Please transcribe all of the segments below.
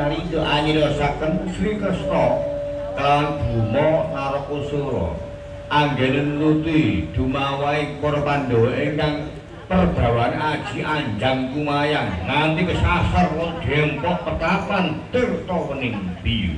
nyarita anyirasaken Sri Kresna kelawan Bima Narakasura anggenen nuti dumawaing para Pandhawa ingkang perdawan aji anjang kumayang nganti kesasar dempok petapan Tirtawening Biyu.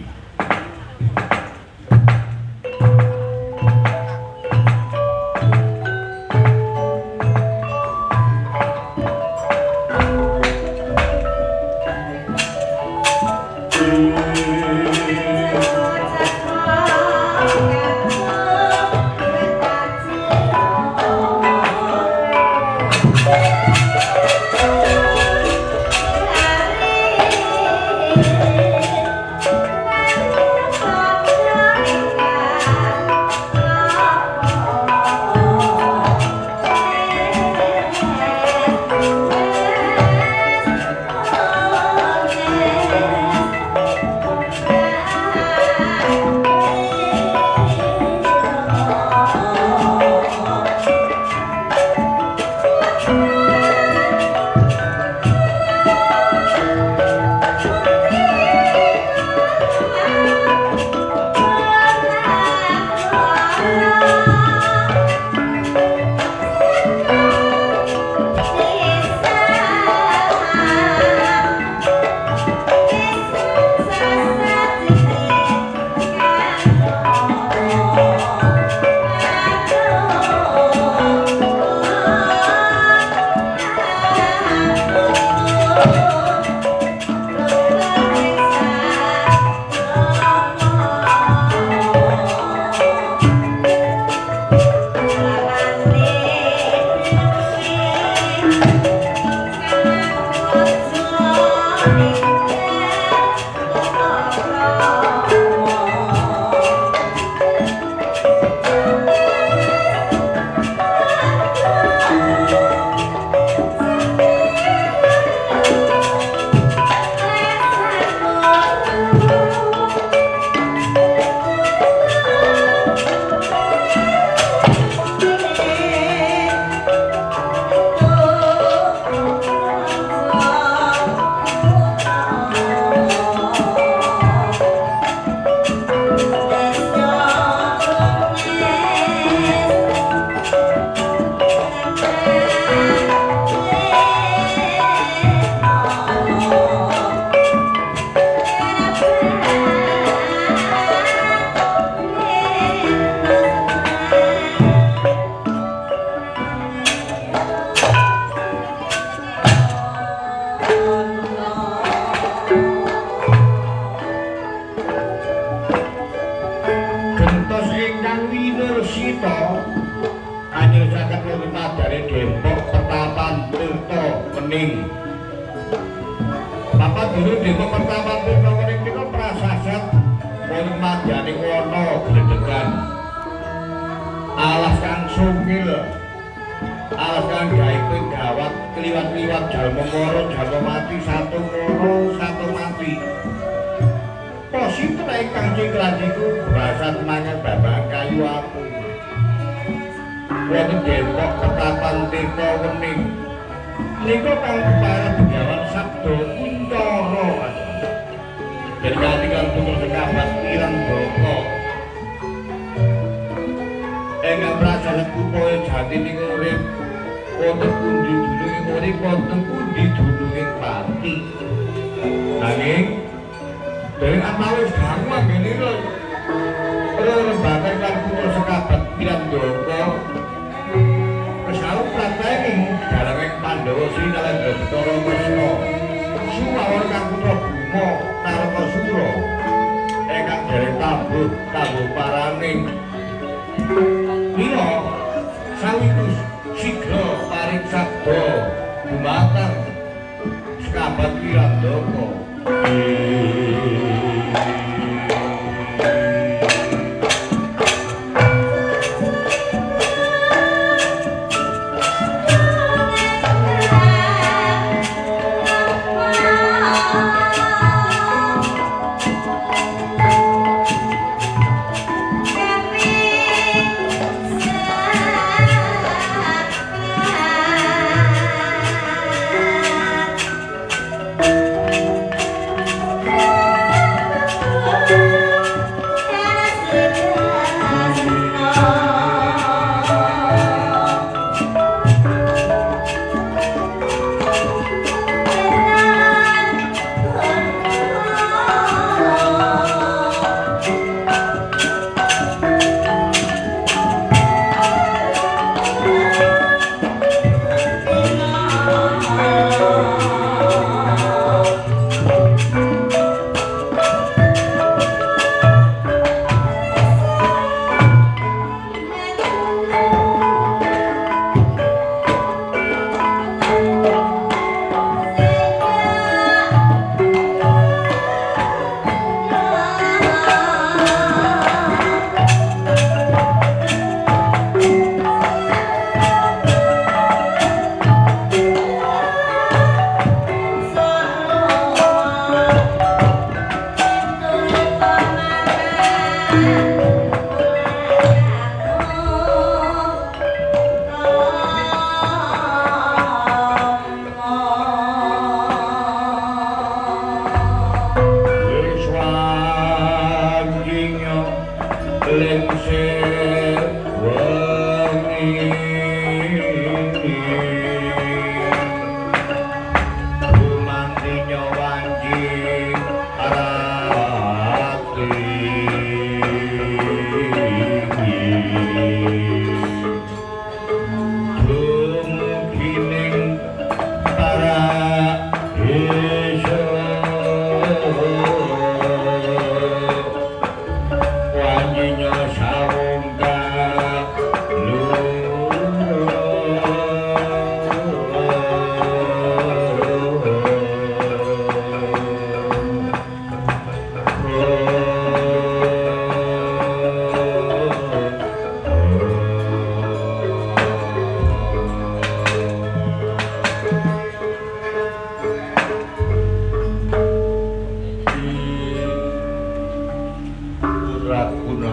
guna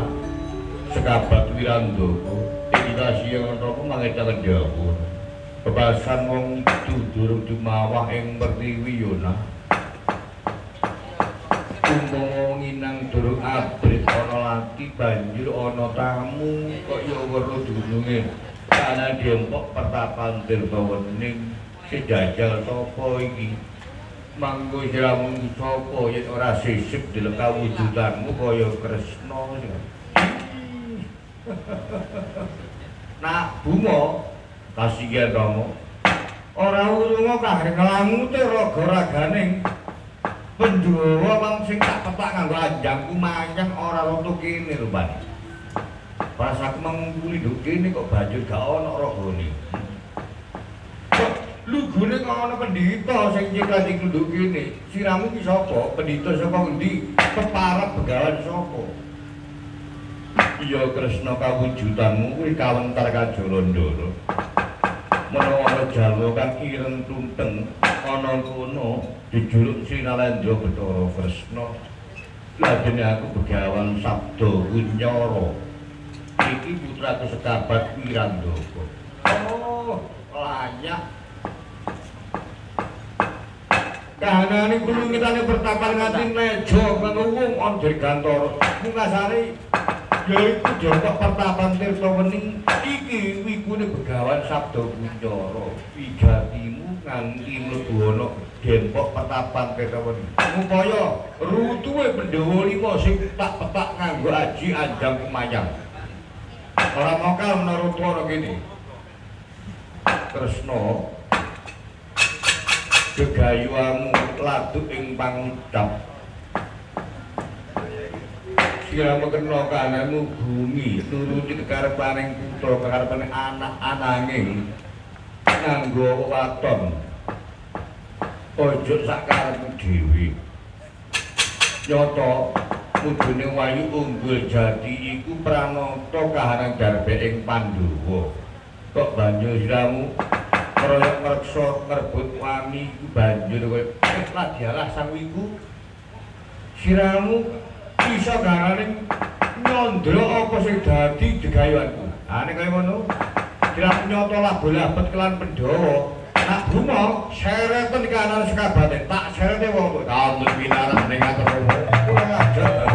sekabat Wirandoko iki kasihan apa mangecaken dawuh kebasan wong durung dumawah ing Pertiwi Yona umpama nginang durung abrit ana lati banjur ana tamu kok ya weruh dununge kana diempok pertapan Tirtawening sejajal sapa iki mangko siramu sapa yen ora sisip deleng kawujudanmu kaya Kresna nak bunga kasihan kamu ora urunga kahring ngelanguti raga-raganing Pandhawa wong sing tak pepak nganggo anjangku manyang ora roto kene rupane pas aku mengkuli nduk kene kok banjur gak ana ragane lugune kok ana pendhita sing nyekati nduk kene siramu ki sapa pendhita saka endi peparep begawan sapa iya Kresna kawujudanmu kuwi kawentar Kajalandara menawa ana jalwa kang ireng tunteng ana kono dijuluk Sinalendra Bathara Kresna lajeng aku begawan Sabda Kunyara iki putraku sekabat Wirandaka oh layak kahanane kulungitane pertapan nganti meja kanggo wong ana dirgantara mungkasane yaiku joko pertapan Tirtawening iki wigune begawan Sabda Kunyara wigatimu nganti mlebu ana dempok pertapan Tirtawening upaya rutuhe Pandhawa 5 sing tak petak nganggo aji anjang kumayang ora mokal menurut ana kene Kresna gegayuanmu laduk ing pangudap sira mekena kananmu bumi nuruti kekarepaning putra kekarepaning anak ananging nganggo waton ojo sak karepmu dhewe nyata mudune wayu unggul jati iku pranata kahanan darbe ing Pandhawa kok banjur siramu ngeroyok ngreksa ngerebut wani iku banjur kowe ladialah sang wiku siramu iso garaning nyandra apa sing dadi gegayuanku nek kaya ngono siramu nyata labet kelan Pandhawa nak bunga sereten kanan sekabaten tak serete wong kaum pinarak ning atur kurang ajar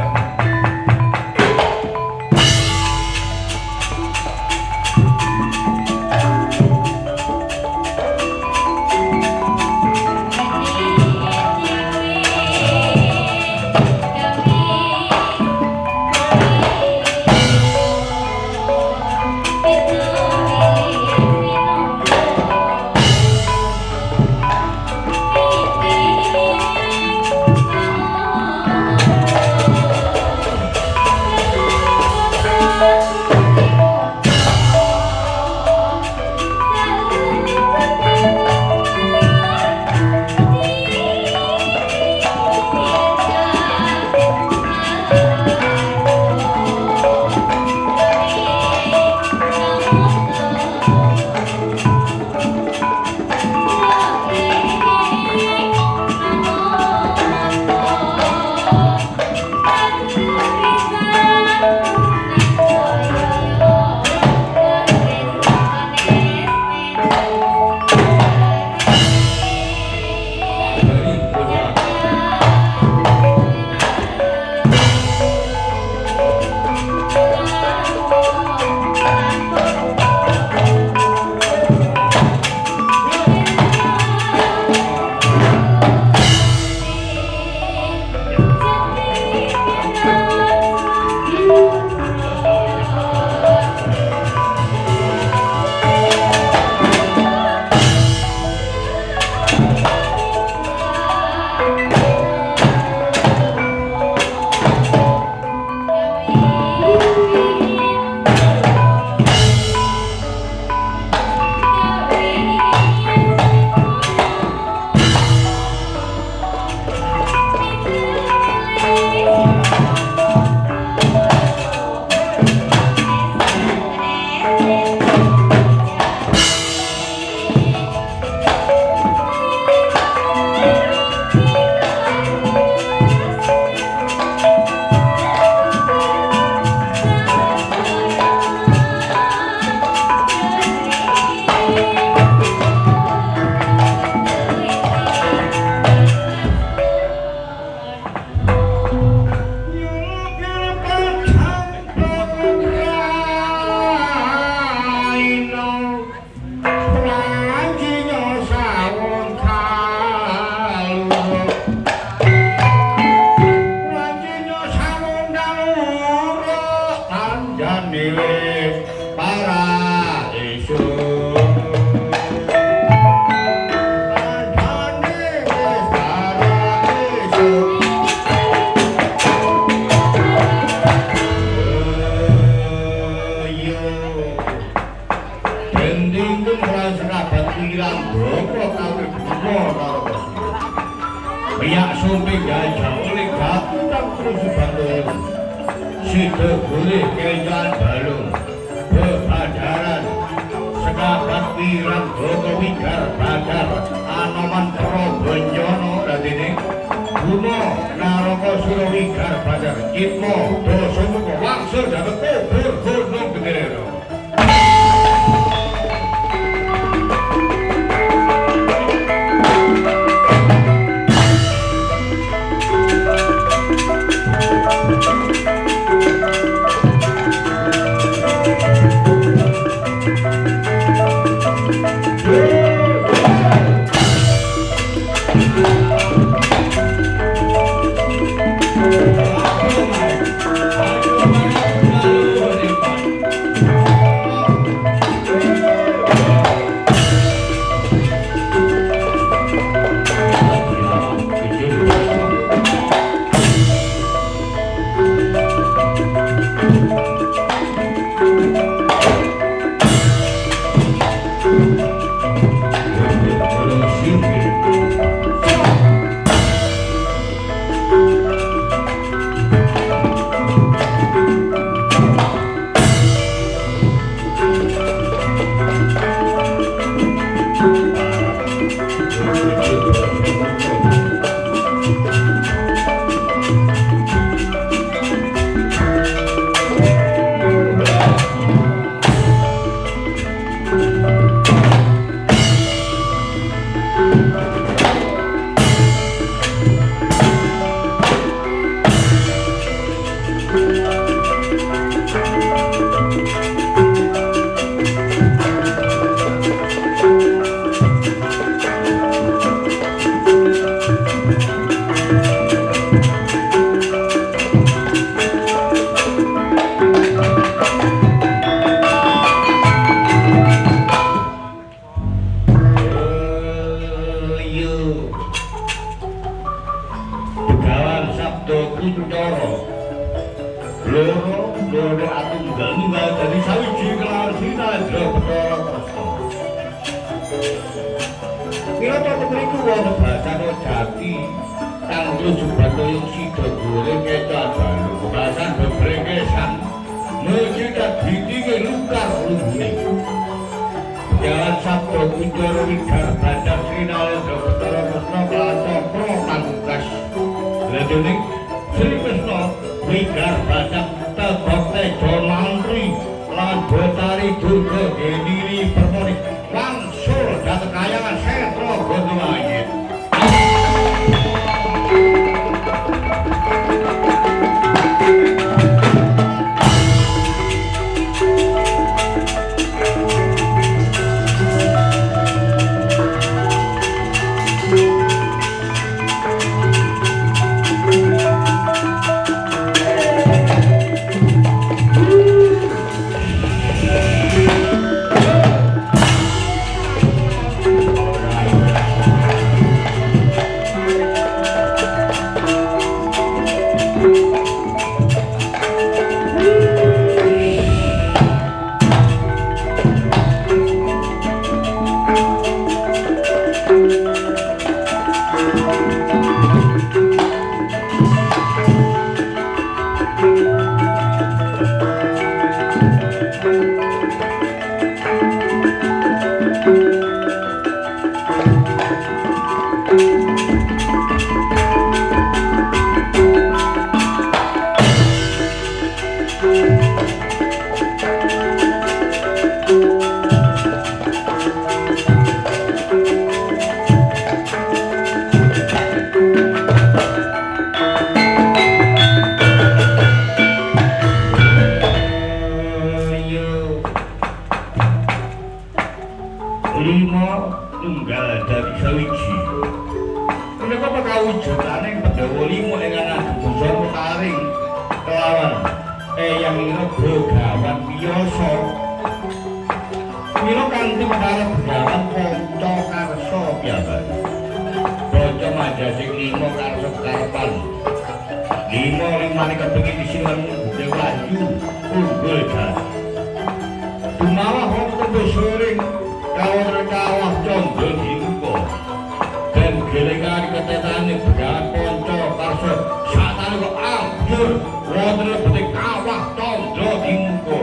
terus bangun sido boleh kejan balung bebadaran sekabat pirang Joko Wigar Badar Anoman Probenjono radene Guno Naroko Suro Wigar Badar Kitmo Dosomuko Wangsul dapat kubur Gunung Gendero. Dan gelengan ketetane begawan ponco karso satane kok Abjur wonten lebeting kawah Candra Dimuka.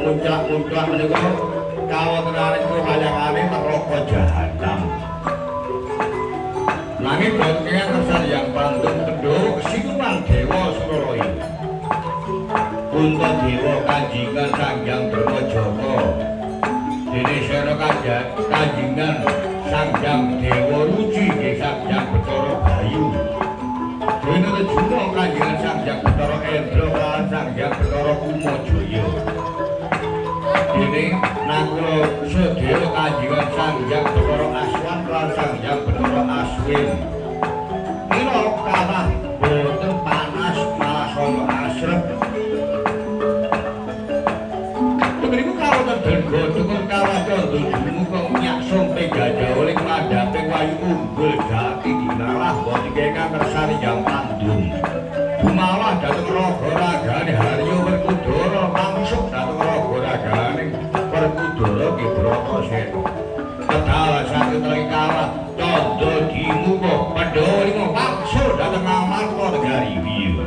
Muncak-muncak menika kawontenaning kayangane neraka jahanam. Nanging boten kersane yang pandung Pendhawa Kesinuman Dewa Suralaya. Puntadewa Kanjingan Sanghyang Bramajaka. Dene sira Kanjingan Sanghyang Dewa Ruci nggih Sanghyang Bathara Bayu. Dene Rejuna Kanjingan Sanghyang Bathara Endra lan Sanghyang Bathara Kumajaya. Dene Nakula Sedewa Kanjingan Sanghyang Bathara Aswan lan Sanghyang Bathara Aswin. Ira kawah boten panas malah sono asrep. Mriku kawonten Denggo Tukul Kawah Candra Dimuka nyak sompe gajahuling madhaping wayu unggul jati dinalah boten kenging kersane Hyang Pandung. Gumalah dhateng raga ragane Harya Werkudara mangsuk dhateng raga ragane Werkudara Ki Bratasena. Kedal saking kawah Candra Dimuka Pandhawa lima wangsul dhateng Amarta Negari Wiya.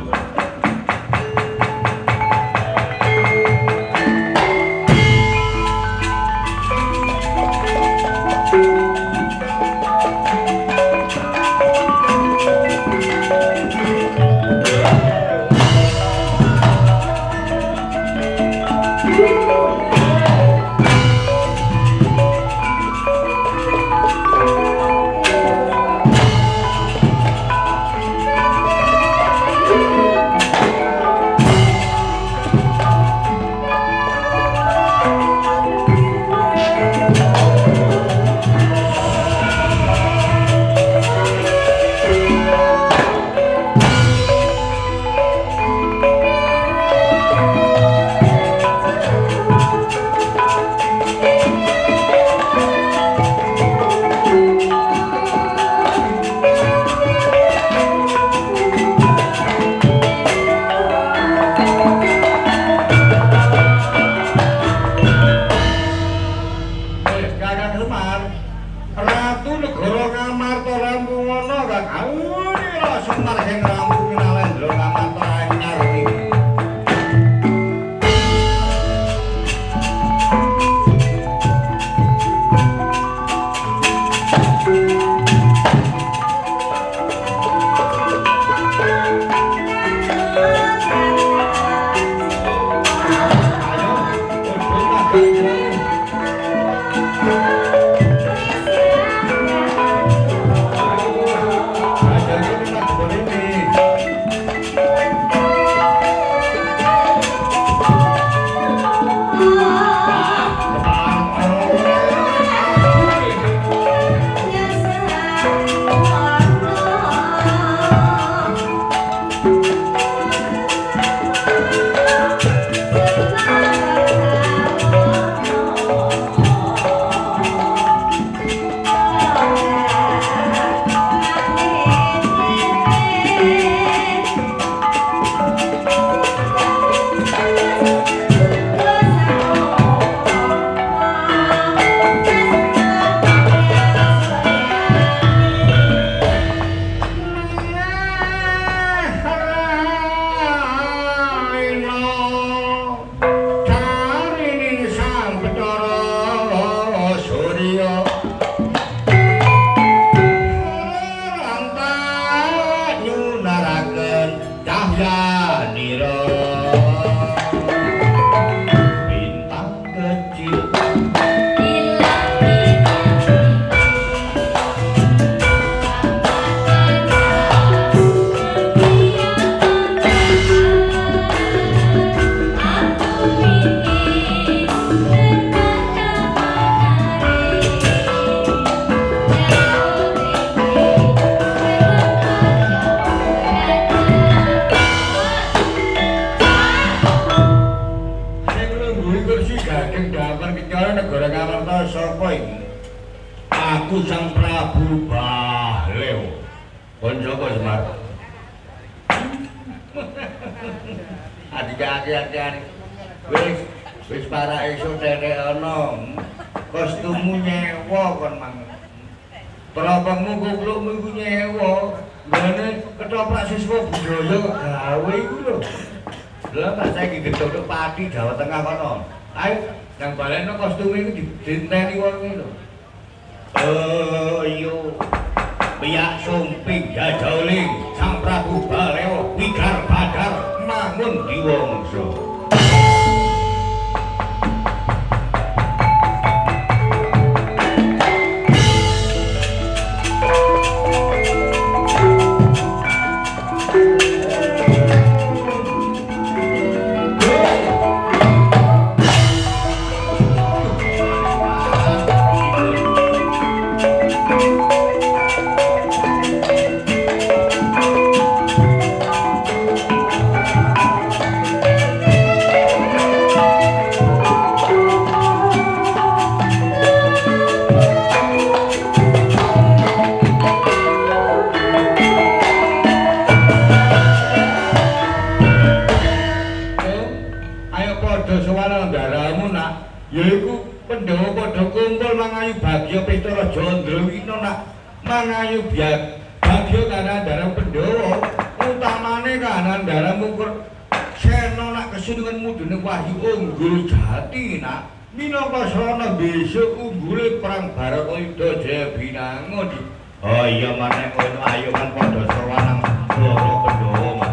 Koncoku Semar. Adik-adik wis para esuk terek ana. Kostummu nyewa kon mang. Teropongmu kuklukmu iku nyewa. Ngene ketoprak siswa budaya gawe iku lho. Lha tak saiki gedhok Pati Jawa Tengah kono. Ayo nang balekno kostume iku ditenteni wong lho. Iya. Piyak sumping jajoling Sang Prabu Balewa wigar badar mangun diwangsa. Mangayu biar bagyo kanan-darang Pandhawa utamane kanan-darang mukur sena nak kesunungan mudune Wahyu Unggul Jati nak minangka srana besok unggule perang Baratayuda Jaya Binangun. Oh iya maneh ngono ayo kan padha sowan nang Pandhawa man.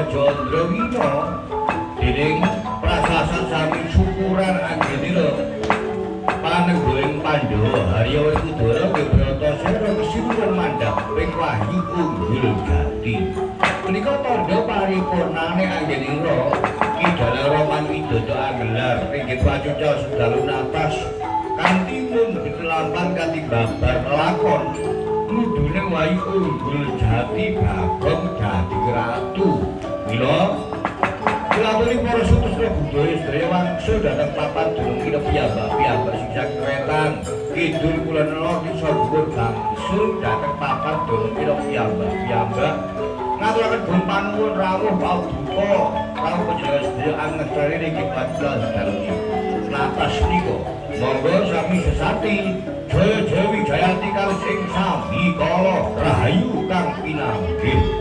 Raja Andrawina dening prasasan sami syukuran anggenira panenggoing Pandhawa Haryawan Udara Bratasena kesibukan mandhap ing wahyu unggul jati. Menika tandha paripurnane anggenira Ki Dalaroman Widodo anggelar inggih pacuca sedalu natas kanthi mun bitelampan kanthi babar lakon nudune wahyu unggul jati Bagong dadi ratu. Mila Kulaturi para sutusna budaya sedaya wangsul dhateng papan dunung kira piyambak-piyambak sing wetan kidul kulon lor desa dhuwur bangsul dhateng papan dunung kira piyambak-piyambak ngaturaken bom panuwun rawuh paduka rawuh panjenengan sedaya angesari nggih padha dalem latas nika monggo sami sesati jaya-jaya wijayati kalih sing sami kala rahayu kang pinanggih.